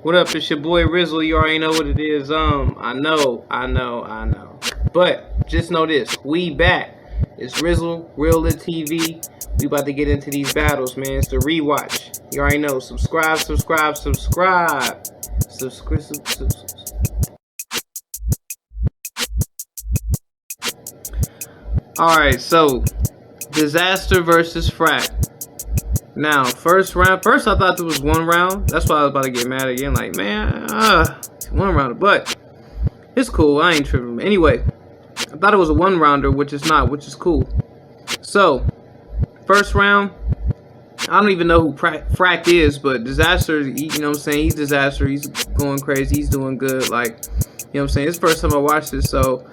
What up? It's your boy Rizzle. You already know what it is. I know. But just know this: we back. It's Rizzle, Real-Lit TV. We about to get into these battles, man. It's the rewatch. You already know. Subscribe. Alright, so Dizaster versus Frak. Now, first round. First, I thought there was one round. That's why I was about to get mad again. Like, man, one rounder. But it's cool. I ain't tripping. Anyway, I thought it was a one rounder, which is not, which is cool. So, first round. I don't even know who Frak is, but Dizaster, you know what I'm saying? He's Dizaster. He's going crazy. He's doing good. Like, you know what I'm saying? It's the first time I watched this, so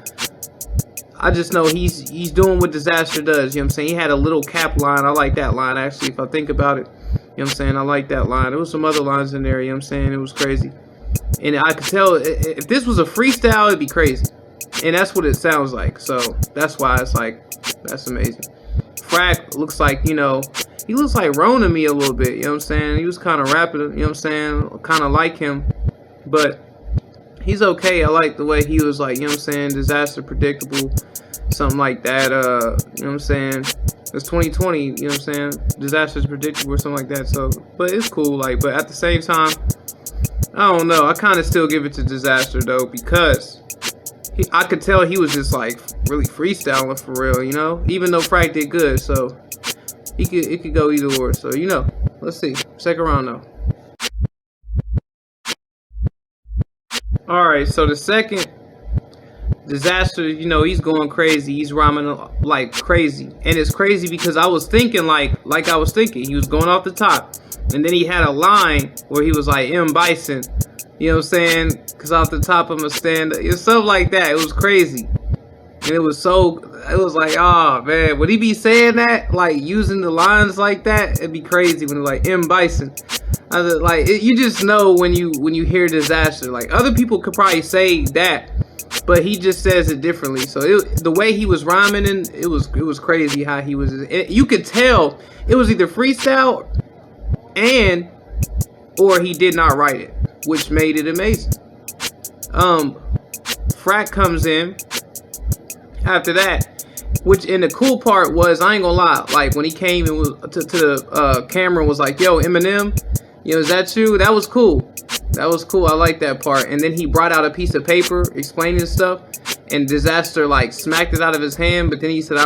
I just know he's doing what Dizaster does. You know what I'm saying? He had a little cap line. I like that line, actually, if I think about it. You know what I'm saying? I like that line. There was some other lines in there, you know what I'm saying? It was crazy. And I could tell, if this was a freestyle, it'd be crazy. And that's what it sounds like. So, that's why it's like, that's amazing. Frak looks like, you know, he looks like Ron to me a little bit, you know what I'm saying? He was kind of rapping, you know what I'm saying? Kind of like him. But he's okay. I like the way he was, like, you know what I'm saying? Dizaster, predictable, something like that. You know what I'm saying? It's 2020, you know what I'm saying? Dizaster's predictable or something like that. So, but it's cool. Like, but at the same time, I don't know. I kind of still give it to Dizaster though, because I could tell he was just like really freestyling for real, you know. Even though Frak did good, so it could go either or. So you know, let's see. Second round though. Alright, so the second, Dizaster, you know, he's going crazy. He's rhyming like crazy. And it's crazy because I was thinking like I was thinking. He was going off the top. And then he had a line where he was like, M. Bison. You know what I'm saying? Because off the top I'm a stand. It was something like that. It was crazy. And it was like, oh, man. Would he be saying that? Like, using the lines like that? It'd be crazy when it's like, M. Bison. Like, you just know when you hear Dizaster. Like, other people could probably say that, but he just says it differently. So the way he was rhyming, it was crazy how he was. You could tell it was either freestyle or he did not write it, which made it amazing. Frak comes in after that, which, and the cool part was, I ain't gonna lie, like when he came and was to the camera and was like, yo, Eminem, you know, is that you? That was cool. That was cool. I like that part. And then he brought out a piece of paper explaining stuff, and Dizaster like smacked it out of his hand. But then he said,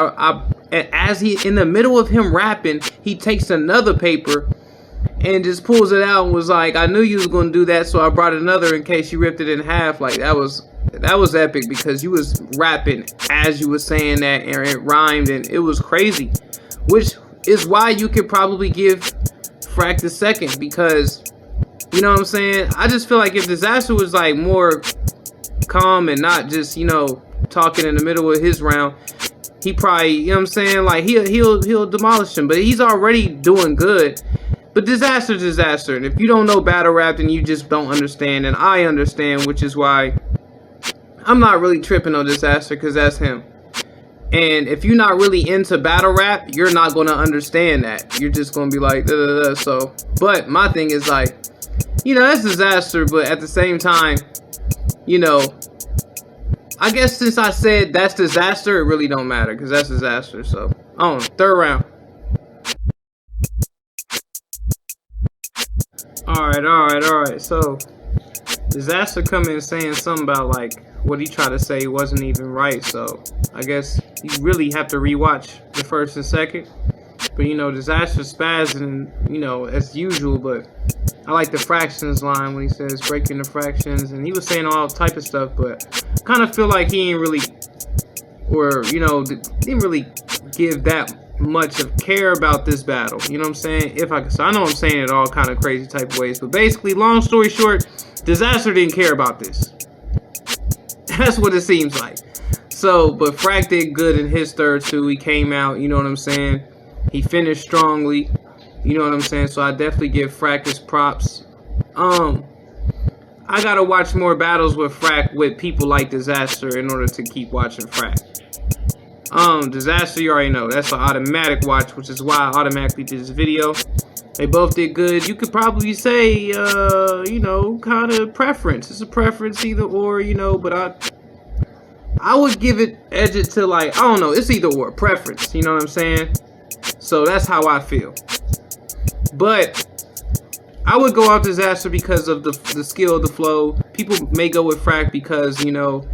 as he in the middle of him rapping, he takes another paper and just pulls it out and was like, I knew you was gonna do that, so I brought another in case you ripped it in half. Like that was epic, because you was rapping as you was saying that, and it rhymed, and it was crazy. Which is why you could probably give Frak the second, because, you know what I'm saying, I just feel like if Dizaster was like more calm and not just, you know, talking in the middle of his round, he probably, you know what I'm saying, like he'll demolish him. But he's already doing good. But Dizaster, and if you don't know battle rap, then you just don't understand, and I understand, which is why I'm not really tripping on Dizaster, because that's him. And if you're not really into battle rap, you're not going to understand that. You're just going to be like, da, da, da. So, but my thing is like, you know, that's Dizaster, but at the same time, you know, I guess since I said that's Dizaster, it really don't matter, because that's Dizaster. So, third round. Alright. So, Dizaster come in saying something about like what he tried to say wasn't even right. So, I guess you really have to rewatch the first and second. But, you know, Dizaster spazzing, you know, as usual. But I like the fractions line when he says breaking the fractions. And he was saying all type of stuff. But kind of feel like he ain't really, or, you know, didn't really give that much of care about this battle. You know what I'm saying? If I could say, I know I'm saying it all kind of crazy type of ways. But basically, long story short, Dizaster didn't care about this. That's what it seems like. So, but Frak did good in his third too. He came out, you know what I'm saying? He finished strongly, you know what I'm saying? So I definitely give Frak his props. I gotta watch more battles with Frak with people like Dizaster in order to keep watching Frak. Dizaster, you already know, that's an automatic watch, which is why I automatically did this video. They both did good. You could probably say, you know, kind of preference. It's a preference either or, you know, but I would give it, edge it to like, I don't know, it's either or, preference, you know what I'm saying? So that's how I feel. But I would go off Dizaster because of the skill of the flow. People may go with Frak because, you know,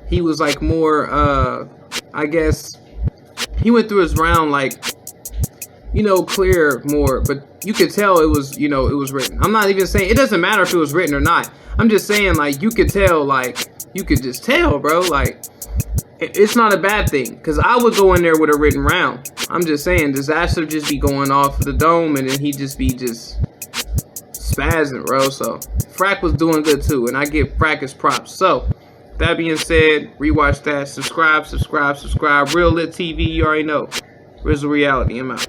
he was like more, I guess, he went through his round like, you know, clear more, but you could tell it was, you know, it was written. I'm not even saying, it doesn't matter if it was written or not. I'm just saying, like, you could tell, like, you could just tell, bro, like, it's not a bad thing, because I would go in there with a written round. I'm just saying, Dizaster just be going off the dome, and then he just be spazzing, bro. So Frak was doing good too, and I give Frak his props. So that being said, rewatch that, subscribe. Real Lit TV, you already know. Rizzle Reality, I'm out.